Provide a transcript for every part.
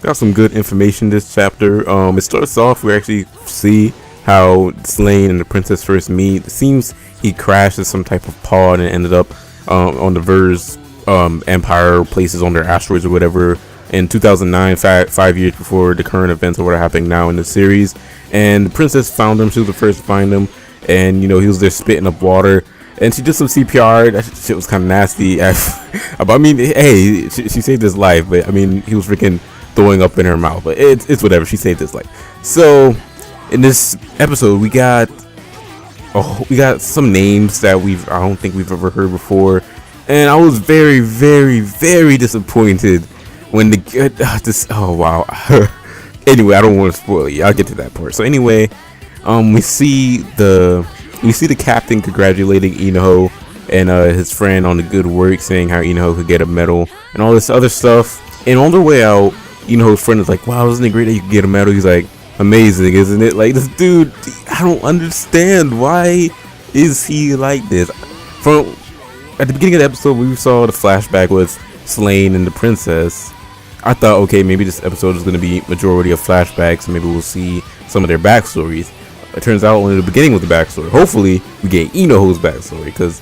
got some good information this chapter. It starts off, we actually see how Slaine and the princess first meet. It seems he crashed in some type of pod and ended up on the Ver's Empire places on their asteroids or whatever in 2009, 5 years before the current events of what are happening now in the series. And the princess found him. She was the first to find him, and he was there spitting up water, and she did some CPR. That shit was kind of nasty. But I mean, hey, she saved his life, but I mean, he was freaking throwing up in her mouth, but it's whatever. She saved his life. So in this episode, we got some names that I don't think we've ever heard before, and I was very, very, very disappointed when oh wow. Anyway, I don't want to spoil you. I'll get to that part. So anyway, we see the captain congratulating Inaho and his friend on the good work, saying how Inaho could get a medal and all this other stuff. And on their way out, Inaho's friend is like, "Wow, isn't it great that you could get a medal?" He's like, "Amazing, isn't it?" Like, this dude, I don't understand, why is he like this? From at the beginning of the episode, we saw the flashback with Slaine and the princess. I thought, okay, maybe this episode is going to be majority of flashbacks, and maybe we'll see some of their backstories. It turns out only the beginning with the backstory. Hopefully, we get Inaho's backstory, because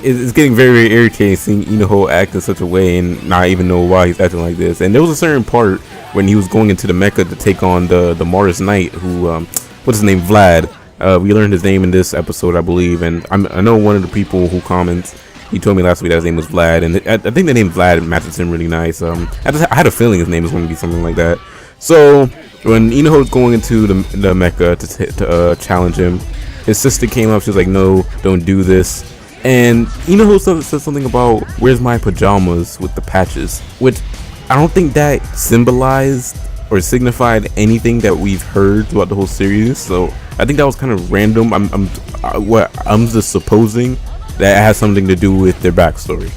it's getting very, very irritating seeing Inaho act in such a way and not even know why he's acting like this. And there was a certain part when he was going into the Mecha to take on the Mars Knight, who, what's his name, Vlad. We learned his name in this episode, I believe, and I know one of the people who comments, he told me last week that his name was Vlad, and I think the name Vlad matches him really nice. I had a feeling his name was going to be something like that. So when Inaho's going into the Mecha to challenge him, his sister came up. She was like, "No, don't do this." And Inaho said something about, "Where's my pajamas with the patches?" Which I don't think that symbolized or signified anything that we've heard throughout the whole series. So I think that was kind of random. I'm just supposing that it has something to do with their backstory.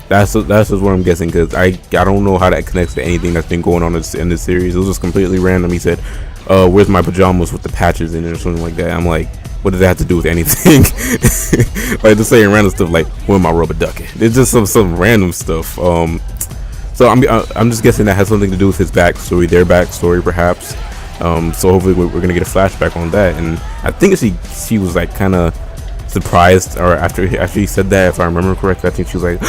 That's just what I'm guessing, because I don't know how that connects to anything that's been going on in this series. It was just completely random. He said, "Where's my pajamas with the patches in it?" or something like that. I'm like, what does that have to do with anything? Like, just saying random stuff like, "Where my rubber ducky?" It's just some random stuff. So I'm just guessing that has something to do with his backstory, their backstory perhaps. So hopefully we're gonna get a flashback on that. And I think she was like kind of surprised, or after he said that, if I remember correctly, I think she was like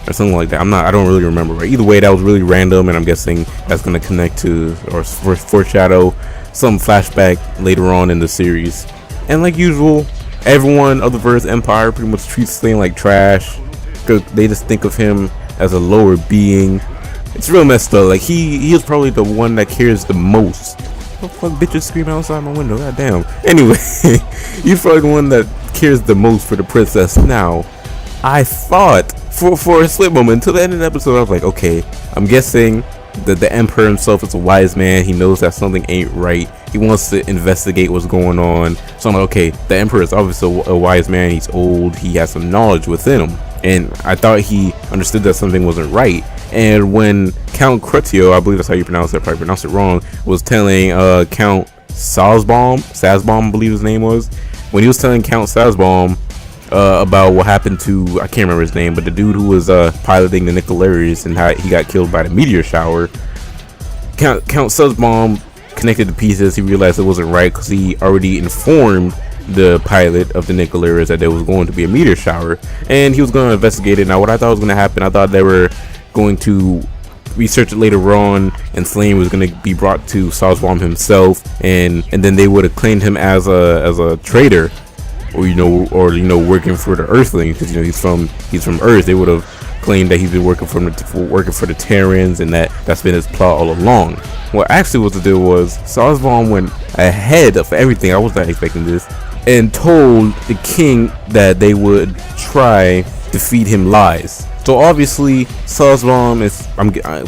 or something like that. I don't really remember, right? Either way, that was really random, and I'm guessing that's gonna connect to or foreshadow some flashback later on in the series. And like usual, everyone of the Ver's Empire pretty much treats Slaine like trash, because they just think of him as a lower being. It's real messed up. Like, he is probably the one that cares the most. What the fuck, bitches screaming outside my window, goddamn. Anyway, he's probably the one that cares the most for the princess. Now, I thought for a split moment until the end of the episode, I was like, okay, I'm guessing that the emperor himself is a wise man. He knows that something ain't right. He wants to investigate what's going on. So I'm like, okay, the emperor is obviously a wise man. He's old. He has some knowledge within him. And I thought he understood that something wasn't right. And when Count Crutio, I believe that's how you pronounce it, I probably pronounced it wrong, was telling Count Sazbaum, I believe his name was, when he was telling Count Sazbaum about what happened to, I can't remember his name, but the dude who was piloting the Nicolaris and how he got killed by the meteor shower, Count Sazbaum connected the pieces. He realized it wasn't right because he already informed the pilot of the Nicolaris that there was going to be a meteor shower, and he was going to investigate it. Now, what I thought was going to happen, I thought they were going to research it later on, and Slaine was going to be brought to Sazbaum himself, and then they would have claimed him as a traitor, or working for the Earthlings, because he's from Earth. They would have claimed that he's been working for the Terrans, and that's been his plot all along. What actually was the deal was Sazbaum went ahead of everything. I was not expecting this, and told the king that they would try to feed him lies. So obviously Sazbaum is,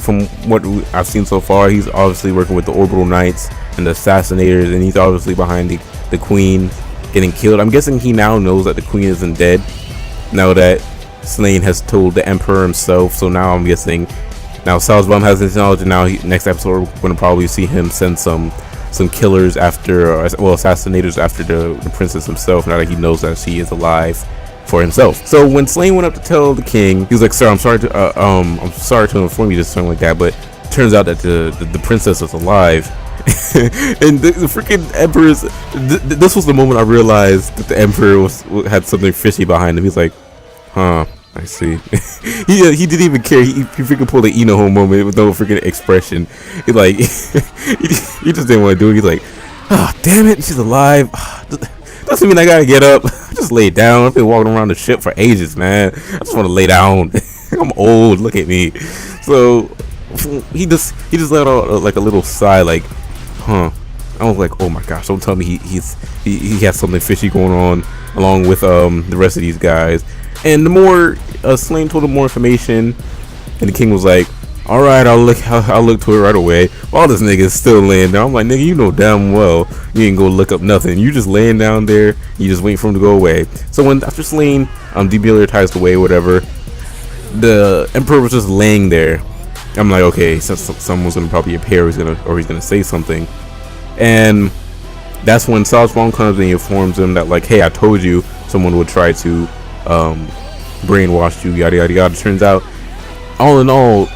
from what I've seen so far, he's obviously working with the Orbital Knights and the Assassinators, and he's obviously behind the Queen getting killed. I'm guessing he now knows that the Queen isn't dead, now that Slaine has told the Emperor himself. So now I'm guessing now Sazbaum has this knowledge, and now next episode we're going to probably see him send some killers after, assassinators after the princess himself, now that he knows that she is alive. for himself. So when Slaine went up to tell the king, he was like, "Sir, I'm sorry to inform you this, something like that, but turns out that the princess is alive." And the freaking emperor's this was the moment I realized that the emperor had something fishy behind him. He's like, "Huh, I see." he didn't even care. He freaking pulled the Inaho moment with no freaking expression. He like he just didn't want to do it. He's like, "Oh, damn it, she's alive. Doesn't mean I gotta get up. Just lay down. I've been walking around the ship for ages, man. I just want to lay down. I'm old. Look at me." So he just let out like a little sigh, like, "Huh." I was like, "Oh my gosh, don't tell me he has something fishy going on along with the rest of these guys." And the more Slaine told him more information, and the king was like, "All right, I'll look to it right away." While this nigga is still laying down, I'm like, "Nigga, you know damn well you ain't go look up nothing. You just laying down there. You just waiting for him to go away." So when after Slaine demilitarized away, whatever, the emperor was just laying there. I'm like, okay, so someone's gonna probably appear. He's gonna say something, and that's when Salzbaum comes and he informs him that, like, "Hey, I told you someone would try to brainwash you, yada yada yada." Turns out, all in all,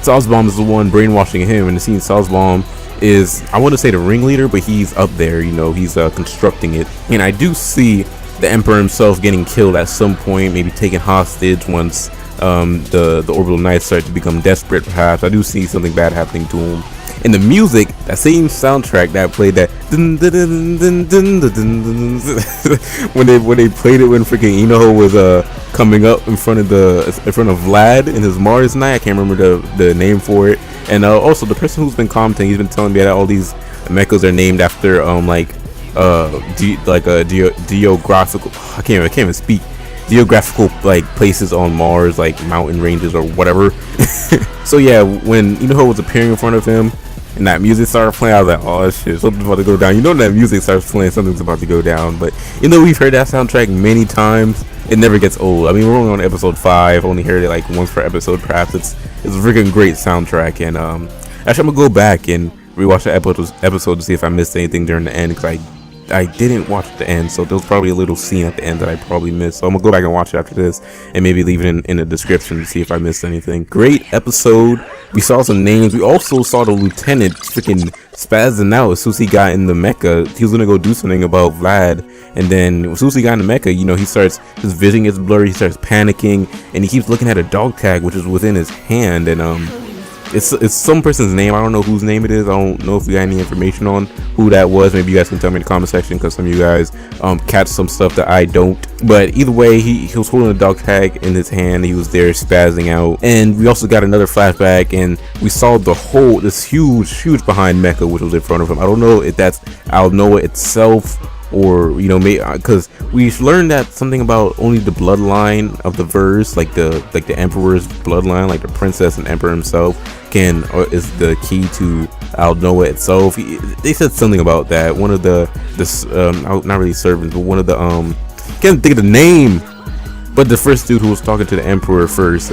Salzbaum is the one brainwashing him, and it seems Salzbaum is, I want to say, the ringleader, but he's up there, you know, he's constructing it. And I do see the emperor himself getting killed at some point, maybe taken hostage once the orbital knights start to become desperate. Perhaps I do see something bad happening to him. And the music, that same soundtrack that played that when they played it when freaking Inaho was coming up in front of Vlad in his Mars night. I can't remember the name for it. And also the person who's been commenting, he's been telling me that all these mechas are named after geographical, I can't even speak, geographical like places on Mars, like mountain ranges or whatever. So yeah, when Inaho was appearing in front of him and that music started playing, I was like, "Oh shit, something's about to go down." You know, that music starts playing, something's about to go down. But you know, we've heard that soundtrack many times, it never gets old. I mean, we're only on episode 5, only heard it like once per episode. Perhaps it's a freaking great soundtrack. And actually, I'm gonna go back and rewatch the episode to see if I missed anything during the end, because I didn't watch the end, so there was probably a little scene at the end that I probably missed. So I'm gonna go back and watch it after this, and maybe leave it in the description to see if I missed anything. Great episode. We saw some names. We also saw the lieutenant freaking spazzing out as soon as he got in the mecha. He was gonna go do something about Vlad, and then as soon as he got in the mecha, you know, he starts, his vision gets blurry, he starts panicking, and he keeps looking at a dog tag which is within his hand, and it's some person's name. I don't know whose name it is. I don't know if we got any information on who that was. Maybe you guys can tell me in the comment section, because some of you guys catch some stuff that I don't. But either way, he was holding a dog tag in his hand. He was there spazzing out. And we also got another flashback, and we saw this huge behind mecha which was in front of him. I don't know if that's Aldnoah itself, or, you know, maybe because we learned that something about only the bloodline of the verse, like the emperor's bloodline, like the princess and emperor himself, is the key to Aldnoah itself. They said something about that. One of not really servants, but one of the can't think of the name, but the first dude who was talking to the emperor first.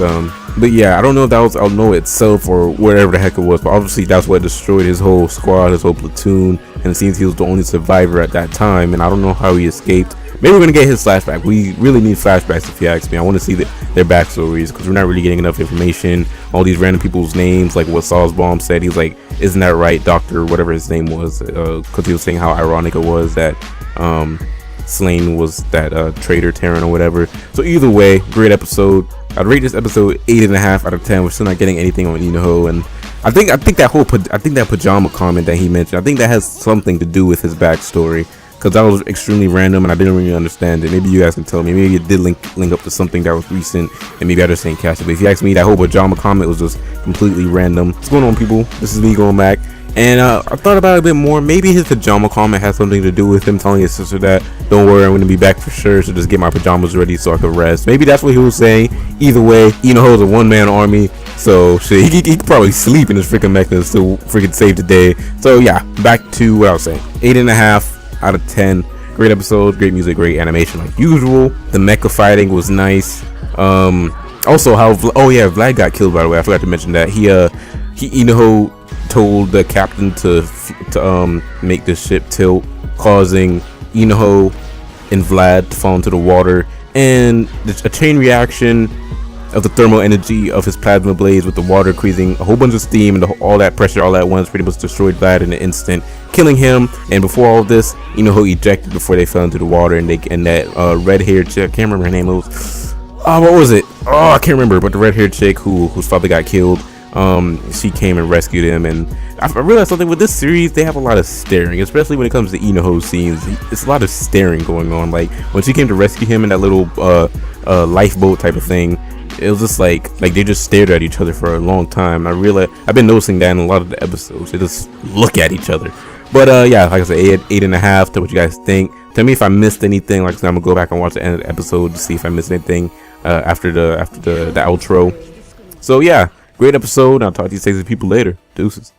But yeah, I don't know if that was Aldnoah itself or whatever the heck it was, but obviously that's what destroyed his whole squad, his whole platoon, and it seems he was the only survivor at that time, and I don't know how he escaped. Maybe we're gonna get his flashback. We really need flashbacks, if you ask me. I want to see their backstories, because we're not really getting enough information. All these random people's names, like what Salzbaum said, he's like, "Isn't that right, Doctor?" Whatever his name was, because he was saying how ironic it was that Slaine was that traitor Terran or whatever. So either way, great episode. I'd rate this episode 8.5 out of 10. We're still not getting anything on Inaho, and I think that pajama comment that he mentioned, I think that has something to do with his backstory, because that was extremely random and I didn't really understand it. Maybe you guys can tell me. Maybe it did link up to something that was recent, and maybe I just didn't catch it. But if you ask me, that whole pajama comment was just completely random. What's going on, people? This is me going back. And I thought about it a bit more. Maybe his pajama comment has something to do with him telling his sister that, "Don't worry, I'm going to be back for sure, so just get my pajamas ready so I can rest." Maybe that's what he was saying. Either way, Inaho is a one-man army, so shit, he could probably sleep in his freaking mecha and still freaking save the day. So yeah, back to what I was saying. 8.5 out of 10. Great episode, great music, great animation like usual. The mecha fighting was nice. Also how Vlad got killed, by the way. I forgot to mention that. Inaho told the captain to make the ship tilt, causing Inaho and Vlad to fall into the water, and a chain reaction of the thermal energy of his plasma blades with the water creating a whole bunch of steam, and all that pressure all at once pretty much destroyed Vlad in an instant, killing him. And before all of this, Inaho ejected before they fell into the water, and that red-haired chick, I can't remember her name, what was it? I can't remember, but the red-haired chick whose father got killed, she came and rescued him. And I realized something with this series, they have a lot of staring, especially when it comes to Inaho scenes. It's a lot of staring going on. Like when she came to rescue him in that little lifeboat type of thing, it was just like they just stared at each other for a long time. I realized I've been noticing that in a lot of the episodes, they just look at each other. But yeah, like I said, 8.5 to what you guys think. Tell me if I missed anything. Like I said, I'm gonna go back and watch the end of the episode to see if I missed anything after the outro. So yeah, great episode. I'll talk to you sexy people later. Deuces.